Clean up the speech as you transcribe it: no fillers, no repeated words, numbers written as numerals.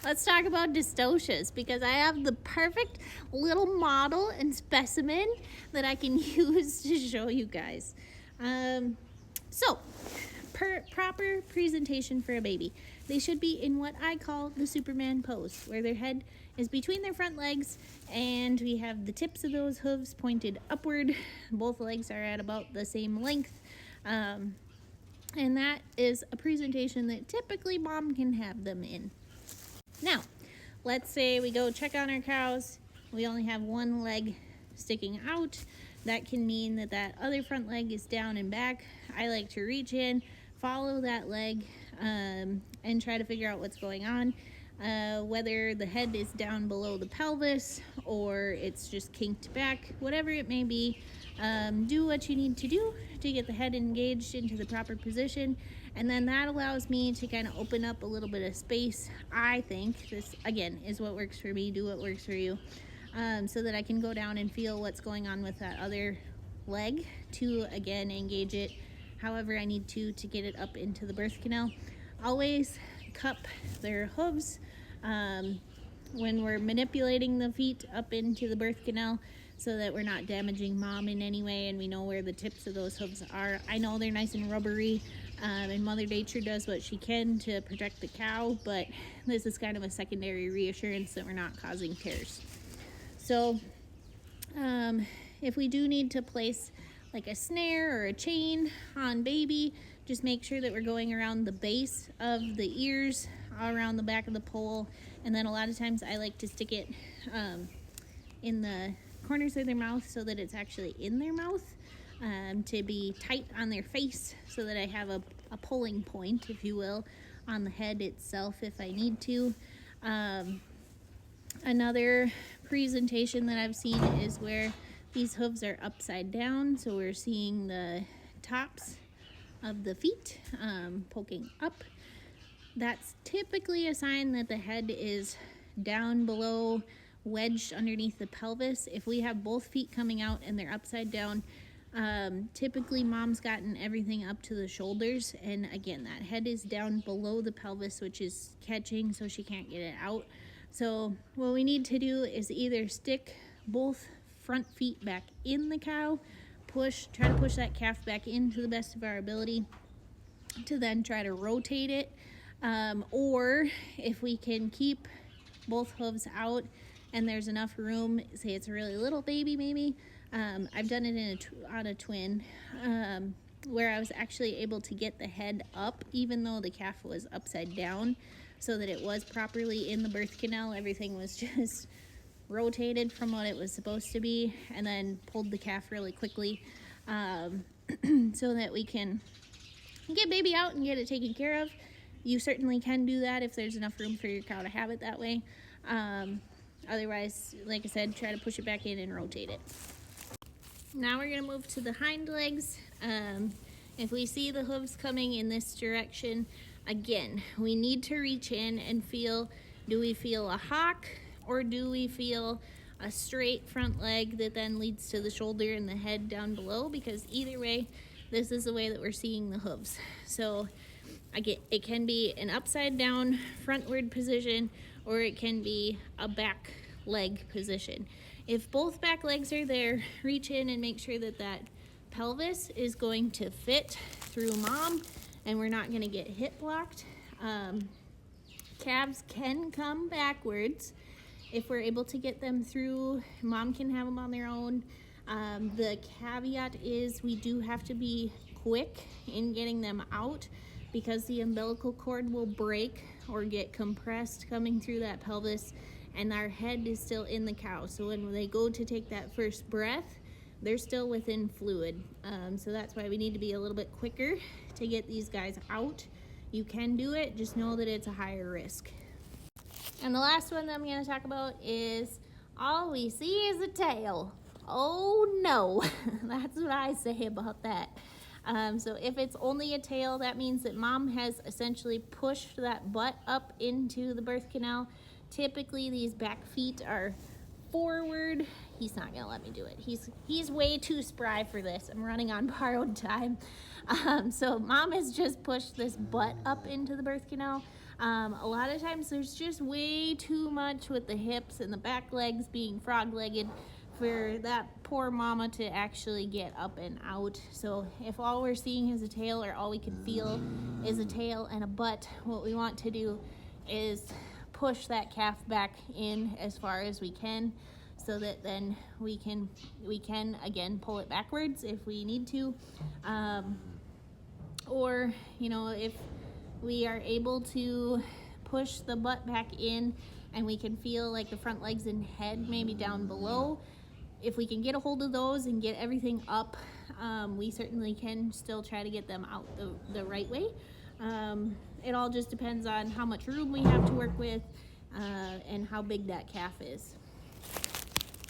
let's talk about dystocias, because I have the perfect little model and specimen that I can use to show you guys. So, proper presentation for a baby. They should be in what I call the Superman pose, where their head is between their front legs and we have the tips of those hooves pointed upward. Both legs are at about the same length. And that is a presentation that typically mom can have them in. Now, let's say we go check on our cows. We only have one leg sticking out. That can mean that that other front leg is down and back. I like to reach in, follow that leg, and try to figure out what's going on. Whether the head is down below the pelvis or it's just kinked back, whatever it may be, do what you need to do to get the head engaged into the proper position, and then that allows me to kind of open up a little bit of space. I think this, again, is what works for me. Do what works for you, so that I can go down and feel what's going on with that other leg to, again, engage it however I need to get it up into the birth canal. Always cup their hooves when we're manipulating the feet up into the birth canal, so that we're not damaging mom in any way, and we know where the tips of those hooves are. I know they're nice and rubbery, and Mother Nature does what she can to protect the cow, but this is kind of a secondary reassurance that we're not causing tears. So if we do need to place like a snare or a chain on baby, just make sure that we're going around the base of the ears, around the back of the pole, and then a lot of times I like to stick it in the corners of their mouth so that it's actually in their mouth, to be tight on their face, so that I have a pulling point, if you will, on the head itself if I need to. Another presentation that I've seen is where these hooves are upside down, so we're seeing the tops of the feet poking up. That's typically a sign that the head is down below, wedged underneath the pelvis. If we have both feet coming out and they're upside down, typically mom's gotten everything up to the shoulders, and again, that head is down below the pelvis, which is catching, so she can't get it out. So what we need to do is either stick both front feet back in the cow, try to push that calf back in to the best of our ability, to then try to rotate it, or if we can keep both hooves out and there's enough room, say it's a really little baby maybe, I've done it on a twin, where I was actually able to get the head up even though the calf was upside down, so that it was properly in the birth canal. Everything was just rotated from what it was supposed to be, and then pulled the calf really quickly, so that we can get baby out and get it taken care of. You certainly can do that if there's enough room for your cow to have it that way. Otherwise, like I said, try to push it back in and rotate it. Now we're going to move to the hind legs. If we see the hooves coming in this direction, again, we need to reach in and feel, do we feel a hock, or do we feel a straight front leg that then leads to the shoulder and the head down below? Because either way, this is the way that we're seeing the hooves. So again, it can be an upside down frontward position, or it can be a back leg position. If both back legs are there, reach in and make sure that that pelvis is going to fit through mom and we're not going to get hip blocked. Calves can come backwards if we're able to get them through. Mom can have them on their own. The caveat is we do have to be quick in getting them out, because the umbilical cord will break or get compressed coming through that pelvis, and our head is still in the cow. So when they go to take that first breath, they're still within fluid. So that's why we need to be a little bit quicker to get these guys out. You can do it, just know that it's a higher risk. And the last one that I'm going to talk about is all we see is a tail. Oh no, that's what I say about that. So if it's only a tail, that means that mom has essentially pushed that butt up into the birth canal. Typically these back feet are forward. He's not gonna let me do it. He's way too spry for this. I'm running on borrowed time. So mom has just pushed this butt up into the birth canal. A lot of times there's just way too much with the hips and the back legs being frog-legged for that poor mama to actually get up and out. So if all we're seeing is a tail, or all we can feel is a tail and a butt, what we want to do is push that calf back in as far as we can, so that then we can again pull it backwards if we need to, or if we are able to push the butt back in and we can feel like the front legs and head maybe down below. If we can get a hold of those and get everything up, we certainly can still try to get them out the right way. It all just depends on how much room we have to work with, and how big that calf is.